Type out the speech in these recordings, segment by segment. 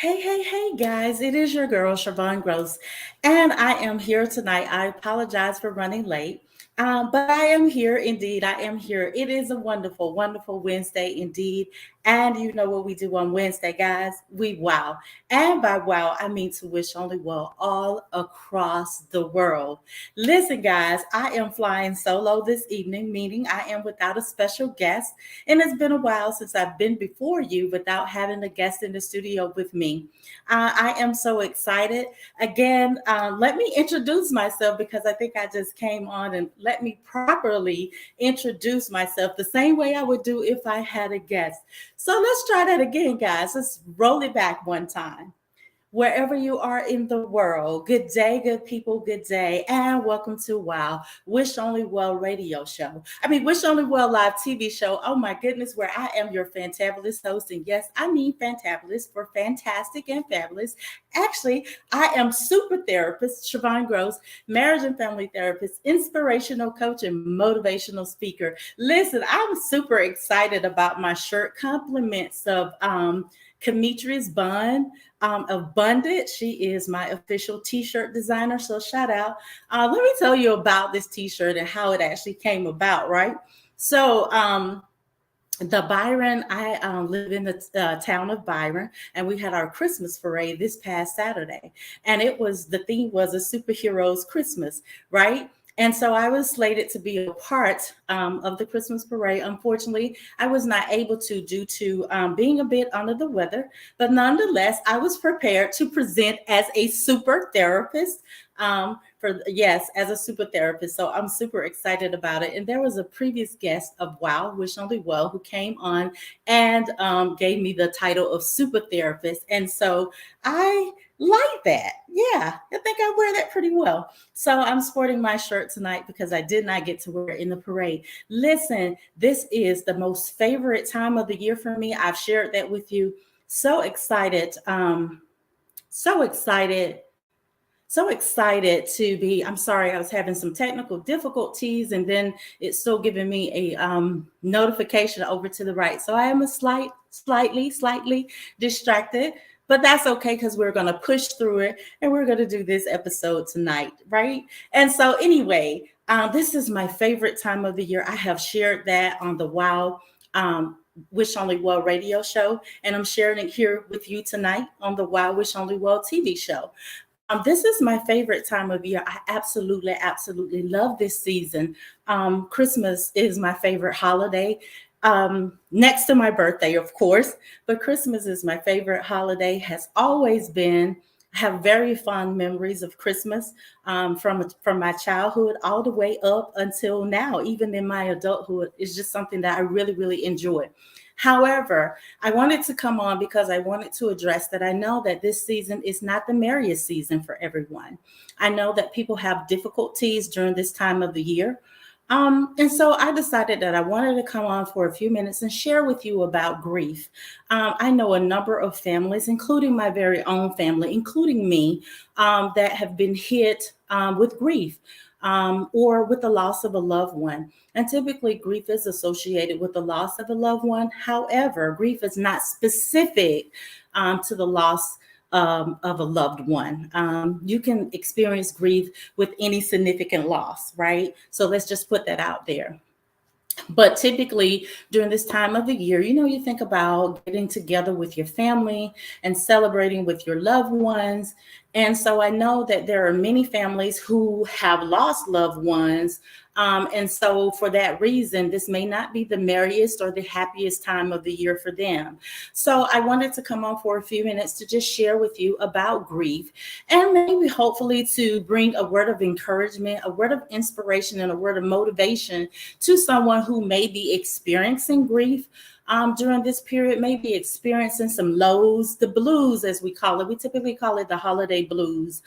Hey, guys, it is your girl, SherVonne Grose, and I am here tonight. I apologize for running late, but I am here indeed. I am here. It is a wonderful, wonderful Wednesday indeed. And you know what we do on Wednesday, guys? We wow. And by wow, I mean to wish only well all across the world. Listen, guys, I am flying solo this evening, meaning I am without a special guest. And it's been a while since I've been before you without having a guest in the studio with me. I am so excited. Again, let me introduce myself because I think I just came on and let me properly introduce myself the same way I would do if I had a guest. So let's try that again, guys. Let's roll it back one time wherever you are in the world. Good day, good people, good day, and welcome to Wow, Wish Only Well radio show. Wish Only Well live TV show. Oh my goodness, where I am your fantabulous host. And yes, I mean fantabulous for fantastic and fabulous. Actually, I am super therapist, SherVonne Grose, marriage and family therapist, inspirational coach, and motivational speaker. Listen, I'm super excited about my shirt compliments of Kamitri's Bun Abundant. She is my official t-shirt designer. So shout out. Let me tell you about this t-shirt and how it actually came about, right? So the Byron, I live in the town of Byron, and we had our Christmas parade this past Saturday. And the theme was a superheroes Christmas, right? And so I was slated to be a part of the Christmas parade. Unfortunately, I was not able to due to being a bit under the weather. But nonetheless, I was prepared to present as a super therapist. As a super therapist. So I'm super excited about it. And there was a previous guest of Wow, Wish Only Well, who came on and gave me the title of super therapist. And so I like that. Yeah, I think I wear that pretty well. So I'm sporting my shirt tonight because I did not get to wear it in the parade. Listen, this is the most favorite time of the year for me. I've shared that with you. So excited. So excited. So excited to be. I'm sorry, I was having some technical difficulties, and then it's still giving me a notification over to the right. So I am slightly distracted, but that's okay because we're going to push through it and we're going to do this episode tonight, right? And so, anyway, this is my favorite time of the year. I have shared that on the Wow. Wish Only Well radio show, and I'm sharing it here with you tonight on the Wow Wish Only Well TV show. This is my favorite time of year. I absolutely love this season. Christmas is my favorite holiday, next to my birthday, of course. But Christmas is my favorite holiday, has always been. I have very fond memories of Christmas from my childhood all the way up until now, even in my adulthood. It's just something that I really enjoy. However, I wanted to come on because I wanted to address that I know that this season is not the merriest season for everyone. I know that people have difficulties during this time of the year. And so I decided that I wanted to come on for a few minutes and share with you about grief. I know a number of families, including my very own family, including me, that have been hit with grief. Or with the loss of a loved one. And typically, grief is associated with the loss of a loved one. However, grief is not specific to the loss of a loved one. You can experience grief with any significant loss, right? So let's just put that out there. But typically during this time of the year, you think about getting together with your family and celebrating with your loved ones. And so I know that there are many families who have lost loved ones. And so for that reason, this may not be the merriest or the happiest time of the year for them. So I wanted to come on for a few minutes to just share with you about grief and maybe hopefully to bring a word of encouragement, a word of inspiration, and a word of motivation to someone who may be experiencing grief during this period, may be experiencing some lows, the blues, as we call it. We typically call it the holiday blues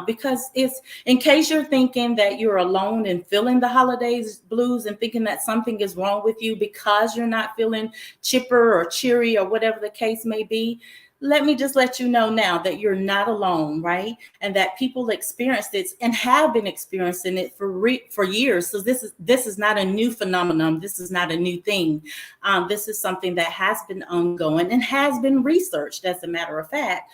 because it's, in case you're thinking that you're alone and feeling the holidays blues and thinking that something is wrong with you because you're not feeling chipper or cheery or whatever the case may be. let me just let you know now that you're not alone, right? And that people experienced it and have been experiencing it for years. So this is not a new phenomenon. This is not a new thing. This is something that has been ongoing and has been researched, as a matter of fact.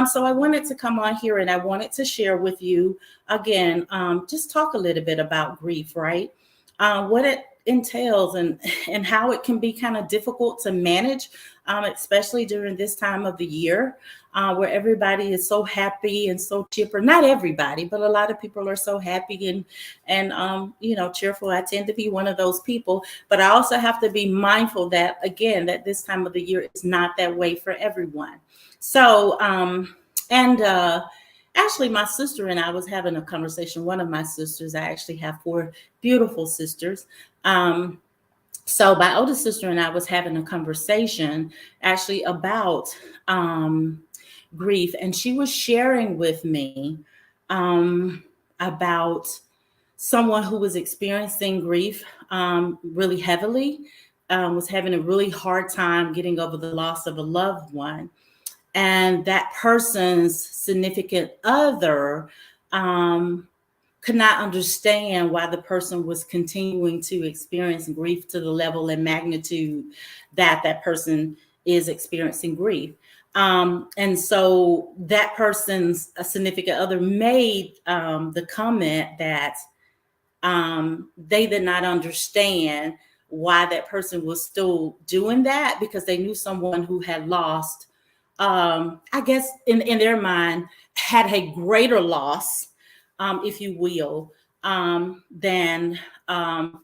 So I wanted to come on here and I wanted to share with you again, just talk a little bit about grief, right? What it entails and how it can be kind of difficult to manage, especially during this time of the year, where everybody is so happy and so chipper. Not everybody, but a lot of people are so happy and cheerful. I tend to be one of those people, but I also have to be mindful that again that this time of the year is not that way for everyone. So and actually, my sister and I was having a conversation. One of my sisters, I actually have four beautiful sisters. So my oldest sister and I was having a conversation actually about grief, and she was sharing with me about someone who was experiencing grief really heavily, was having a really hard time getting over the loss of a loved one. And that person's significant other could not understand why the person was continuing to experience grief to the level and magnitude that that person is experiencing grief. And so that person's significant other made the comment that they did not understand why that person was still doing that, because they knew someone who had lost, I guess in their mind, had a greater loss, if you will, than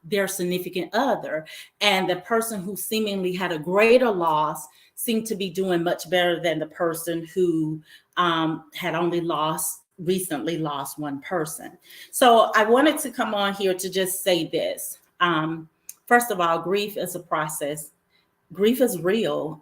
their significant other. And the person who seemingly had a greater loss seemed to be doing much better than the person who had only recently lost one person. So I wanted to come on here to just say this. First of all, grief is a process. Grief is real.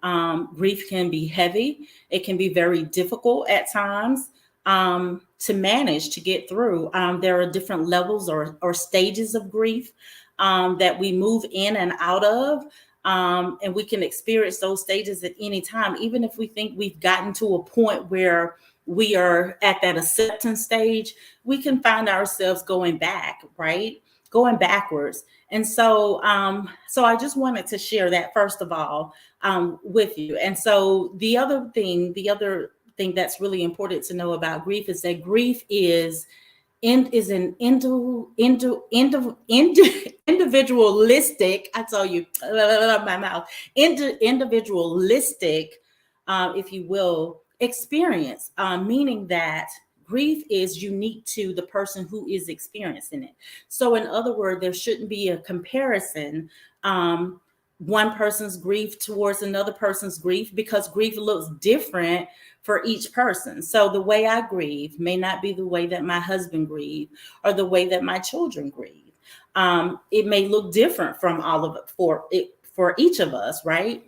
Grief can be heavy. It can be very difficult at times to manage, to get through. There are different levels or stages of grief that we move in and out of. And we can experience those stages at any time, even if we think we've gotten to a point where we are at that acceptance stage, we can find ourselves going back, right? Going backwards. And so I just wanted to share that first of all with you. And so the other thing that's really important to know about grief is that grief is an individualistic. I tell you, my mouth, individualistic, if you will, experience, meaning that grief is unique to the person who is experiencing it. So in other words, there shouldn't be a comparison, one person's grief towards another person's grief, because grief looks different for each person. So the way I grieve may not be the way that my husband grieve or the way that my children grieve. It may look different from all of it for each of us, right?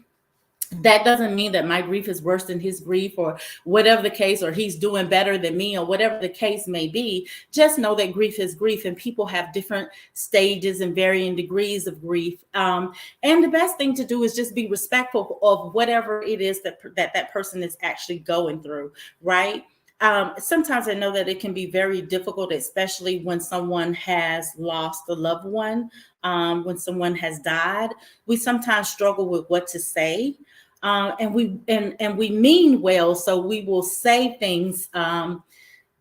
That doesn't mean that my grief is worse than his grief or whatever the case, or he's doing better than me or whatever the case may be. Just know that grief is grief, and people have different stages and varying degrees of grief. And the best thing to do is just be respectful of whatever it is that person is actually going through, right? Sometimes I know that it can be very difficult, especially when someone has lost a loved one, when someone has died. We sometimes struggle with what to say. And we mean well, so we will say things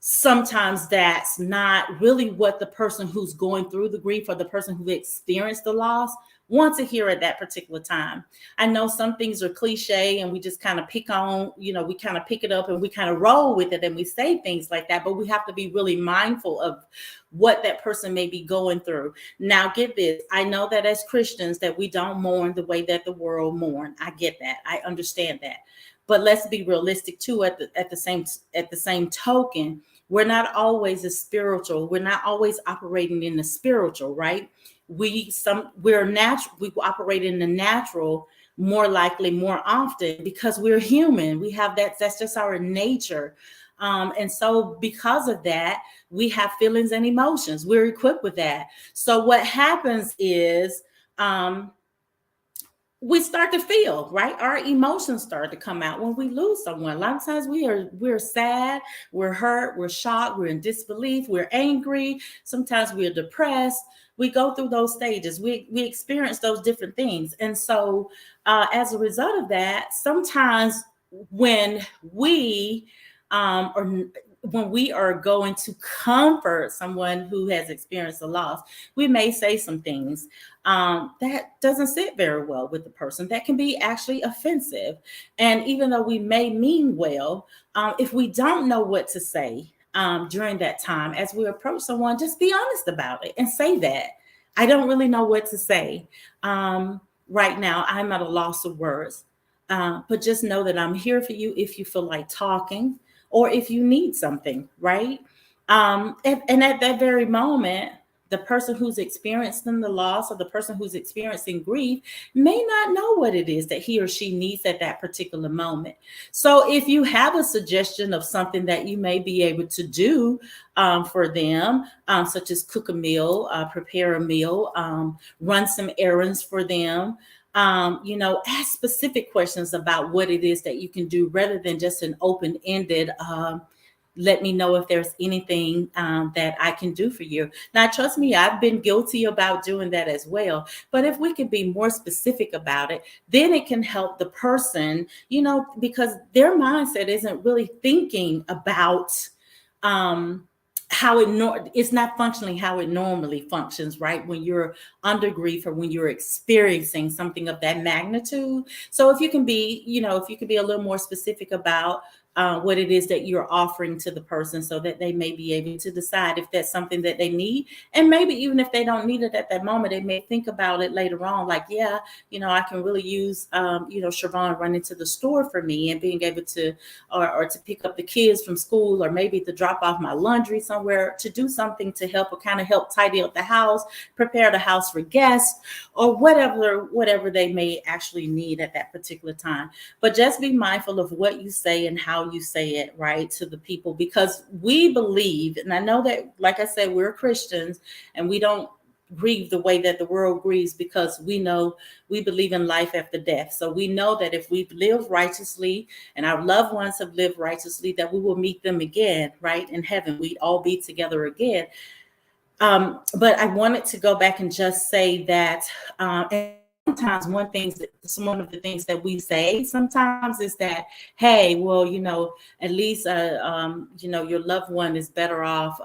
sometimes that's not really what the person who's going through the grief or the person who experienced the loss want to hear at that particular time. I know some things are cliche and we just kind of pick on, we kind of pick it up and we kind of roll with it and we say things like that, but we have to be really mindful of what that person may be going through. Now, get this. I know that as Christians that we don't mourn the way that the world mourn. I get that. I understand that. But let's be realistic too. At the same token, we're not always as spiritual. We're not always operating in the spiritual, right? We operate in the natural more likely, more often, because we're human. We have that's just our nature. And so because of that, we have feelings and emotions. We're equipped with that. So what happens is we start to feel, right? Our emotions start to come out when we lose someone. A lot of times we're sad, we're hurt, we're shocked, we're in disbelief, we're angry, sometimes we're depressed. We go through those stages. We experience those different things. And so as a result of that, sometimes when we or when we are going to comfort someone who has experienced a loss, we may say some things that doesn't sit very well with the person. That can be actually offensive. And even though we may mean well, if we don't know what to say during that time, as we approach someone, just be honest about it and say that. I don't really know what to say. Right now, I'm at a loss of words. But just know that I'm here for you if you feel like talking or if you need something, right? And at that very moment, the person who's experiencing the loss or the person who's experiencing grief may not know what it is that he or she needs at that particular moment. So if you have a suggestion of something that you may be able to do for them, such as cook a meal, prepare a meal, run some errands for them, ask specific questions about what it is that you can do rather than just an open-ended let me know if there's anything that I can do for you. Now, trust me, I've been guilty about doing that as well. But if we can be more specific about it, then it can help the person, because their mindset isn't really thinking about how it's not functioning how it normally functions, right? When you're under grief or when you're experiencing something of that magnitude. So if you can be, a little more specific about what it is that you're offering to the person so that they may be able to decide if that's something that they need. And maybe even if they don't need it at that moment, they may think about it later on, like, yeah, I can really use, SherVonne running to the store for me and being able to, or to pick up the kids from school, or maybe to drop off my laundry somewhere, to do something to help or kind of help tidy up the house, prepare the house for guests, or whatever they may actually need at that particular time. But just be mindful of what you say and how you say it, right, to the people, because we believe, and I know that, like I said, we're Christians and we don't grieve the way that the world grieves, because we believe in life after death. So we know that if we've lived righteously and our loved ones have lived righteously, that we will meet them again, right, in heaven. We all be together again. But I wanted to go back and just say that sometimes one of the things that we say sometimes is that, hey, well, at least your loved one is better off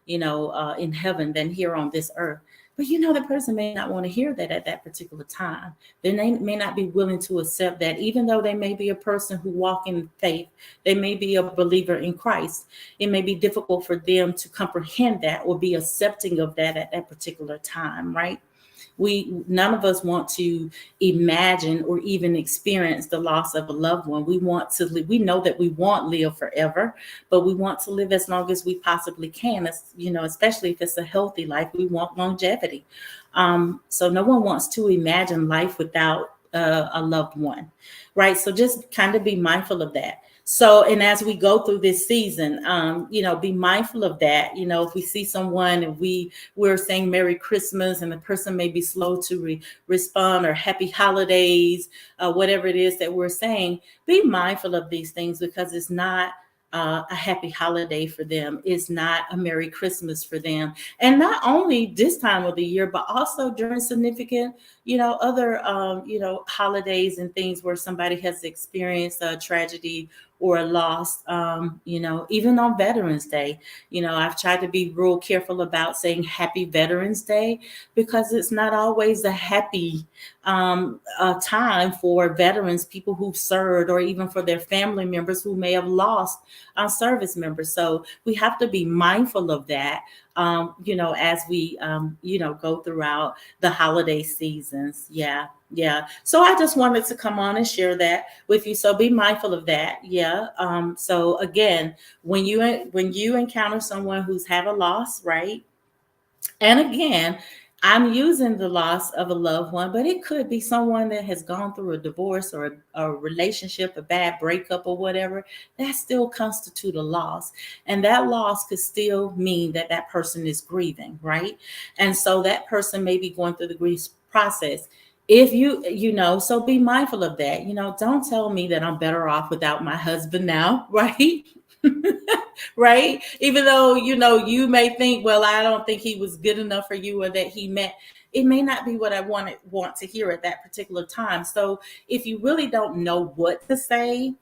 in heaven than here on this earth. But the person may not want to hear that at that particular time. They may not be willing to accept that, even though they may be a person who walk in faith. They may be a believer in Christ. It may be difficult for them to comprehend that or be accepting of that at that particular time, right? None of us want to imagine or even experience the loss of a loved one. We want to live. We know that we won't live forever, but we want to live as long as we possibly can. Especially if it's a healthy life, we want longevity. So no one wants to imagine life without a loved one, right? So just kind of be mindful of that. So, and as we go through this season, be mindful of that. If we see someone and we're saying Merry Christmas and the person may be slow to respond, or Happy Holidays, whatever it is that we're saying, be mindful of these things, because it's not a happy holiday for them. It's not a Merry Christmas for them. And not only this time of the year, but also during significant, other, holidays and things where somebody has experienced a tragedy or a loss, even on Veterans Day. I've tried to be real careful about saying Happy Veterans Day, because it's not always a happy time for veterans, people who've served, or even for their family members who may have lost service members. So we have to be mindful of that, as we, go throughout the holiday seasons. Yeah. Yeah. So I just wanted to come on and share that with you. So be mindful of that. Yeah. So again, when you encounter someone who's had a loss, right? And again, I'm using the loss of a loved one, but it could be someone that has gone through a divorce or a relationship, a bad breakup or whatever. That still constitute a loss. And that loss could still mean that that person is grieving, right? And so that person may be going through the grief process. if so be mindful of that. Don't tell me that I'm better off without my husband now, right? Right? Even though, you may think, well, I don't think he was good enough for you, or that it may not be what I want to hear at that particular time. So if you really don't know what to say,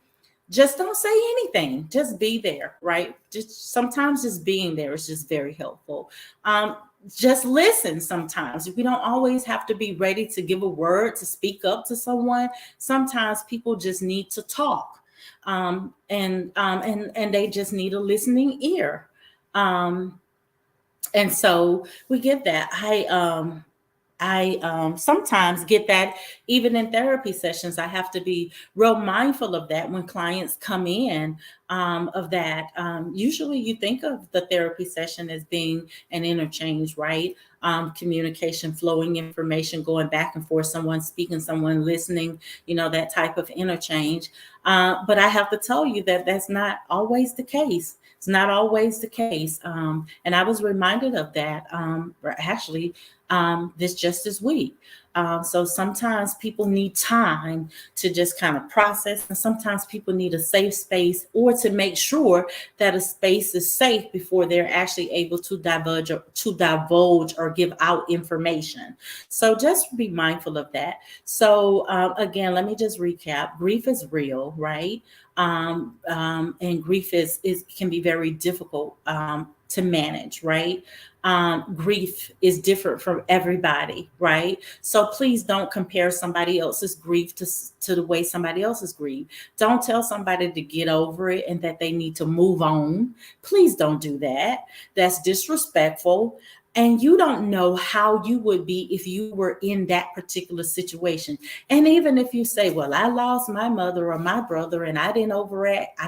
just don't say anything. Just be there, right? Just sometimes just being there is just very helpful. Um, just listen sometimes. We don't always have to be ready to give a word, to speak up to someone. Sometimes people just need to talk. And they just need a listening ear. Um, and so we get that. I sometimes get that even in therapy sessions. I have to be real mindful of that when clients come in. Of that, usually you think of the therapy session as being an interchange, right? Communication, flowing information, going back and forth, someone speaking, someone listening, that type of interchange. But I have to tell you that that's not always the case. It's not always the case. And I was reminded of that, actually, this just this week. So sometimes people need time to just kind of process, and sometimes people need a safe space, or to make sure that a space is safe before they're actually able to divulge or give out information. So just be mindful of that. So again, let me just recap. Grief is real, right? And grief is can be very difficult to manage, right? Grief is different from everybody, right? So please don't compare somebody else's grief to the way somebody else's grief. Don't tell somebody to get over it and that they need to move on. Please don't do that. That's disrespectful. And you don't know how you would be if you were in that particular situation. And even if you say, well, I lost my mother or my brother and I didn't overact, I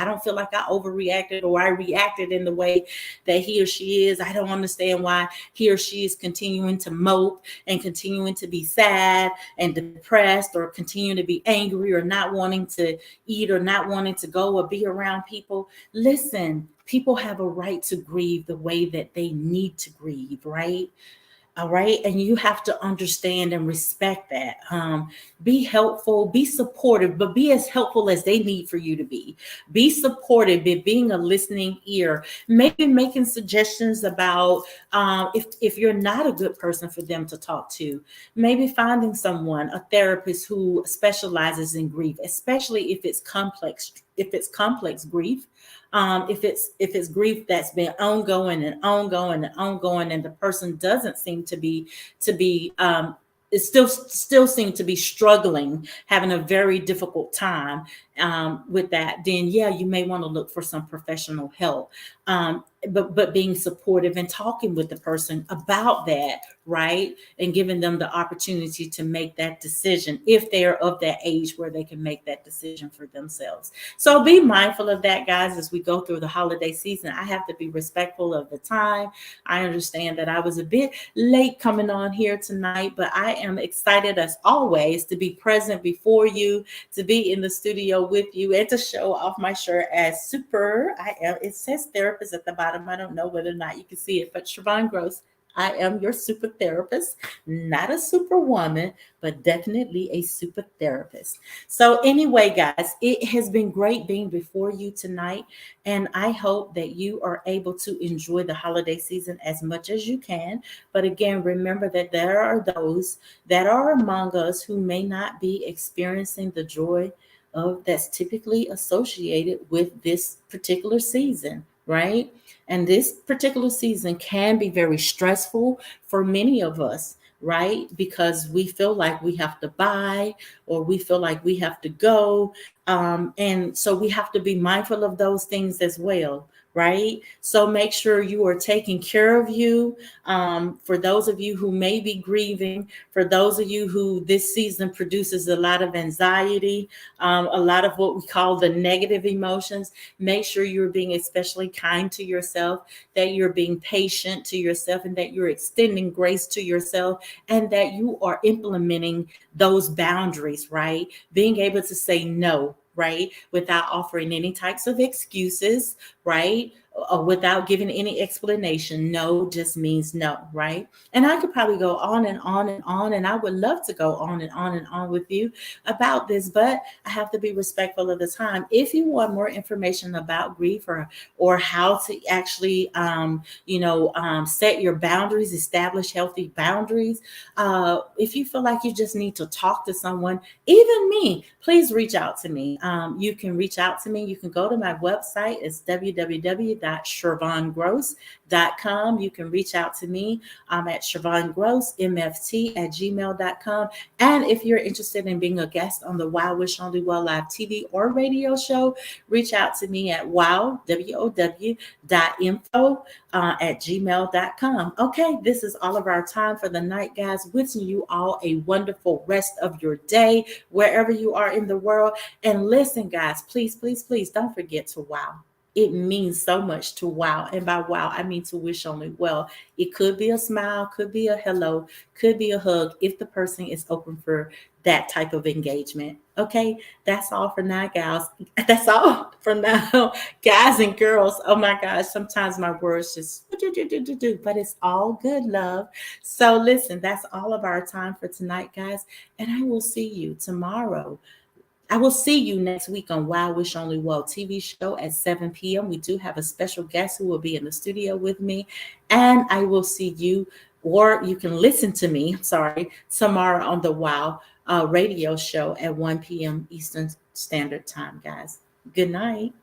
don't feel like I overreacted, or I reacted in the way that he or she is. I don't understand why he or she is continuing to mope and continuing to be sad and depressed, or continue to be angry, or not wanting to eat, or not wanting to go or be around people. Listen, people have a right to grieve the way that they need to grieve, right? All right. And you have to understand and respect that. Be helpful, be supportive, but be as helpful as they need for you to be. Be supportive, be being a listening ear, maybe making suggestions about if you're not a good person for them to talk to, maybe finding someone, a therapist who specializes in grief, especially if it's complex grief. If it's grief that's been ongoing and ongoing and ongoing, and the person doesn't seem to be it still seem to be struggling, having a very difficult time with that, then yeah, you may want to look for some professional help. But being supportive and talking with the person about that, right, and giving them the opportunity to make that decision if they're of that age where they can make that decision for themselves. So be mindful of that, guys, as we go through the holiday season. I have to be respectful of the time. I understand that I was a bit late coming on here tonight, but I am excited as always to be present before you, to be in the studio with you, and to show off my shirt as super. It says therapist at the bottom. I don't know whether or not you can see it, but SherVonne Grose, I am your super therapist, not a superwoman, but definitely a super therapist. So, anyway, guys, it has been great being before you tonight. And I hope that you are able to enjoy the holiday season as much as you can. But again, remember that there are those that are among us who may not be experiencing the joy of that's typically associated with this particular season, right? And this particular season can be very stressful for many of us, right? Because we feel like we have to buy, or we feel like we have to go. And so we have to be mindful of those things as well, right? So make sure you are taking care of you. For those of you who may be grieving, for those of you who this season produces a lot of anxiety, a lot of what we call the negative emotions, make sure you're being especially kind to yourself, that you're being patient to yourself, and that you're extending grace to yourself, and that you are implementing those boundaries, right? Being able to say no, right, without offering any types of excuses, right? without giving any explanation. No just means no, right? And I could probably go on and on and on, and I would love to go on and on and on with you about this, but I have to be respectful of the time. If you want more information about grief, or how to actually set your boundaries, establish healthy boundaries, if you feel like you just need to talk to someone, even me, please reach out to me. You can reach out to me. You can go to my website. It's www.SherVonneGrose.com. You can reach out to me at SherVonneGroseMFT@gmail.com. And if you're interested in being a guest on the Wow Wish Only Well live TV or radio show, reach out to me at WOW.info at gmail.com. Okay, this is all of our time for the night, guys. Wishing you all a wonderful rest of your day, wherever you are in the world. And listen, guys, please, please, please don't forget to wow. It means so much to wow. And by wow, I mean to wish only well. It could be a smile, could be a hello, could be a hug if the person is open for that type of engagement. Okay, that's all for now, gals. That's all for now, guys and girls. Oh my gosh, sometimes my words just do, but it's all good, love. So listen, that's all of our time for tonight, guys. And I will see you tomorrow. I will see you next week on Wow Wish Only Well TV show at 7 p.m. We do have a special guest who will be in the studio with me. And I will see you, or you can listen to me, sorry, tomorrow on the Wow radio show at 1 p.m. Eastern Standard Time, guys. Good night.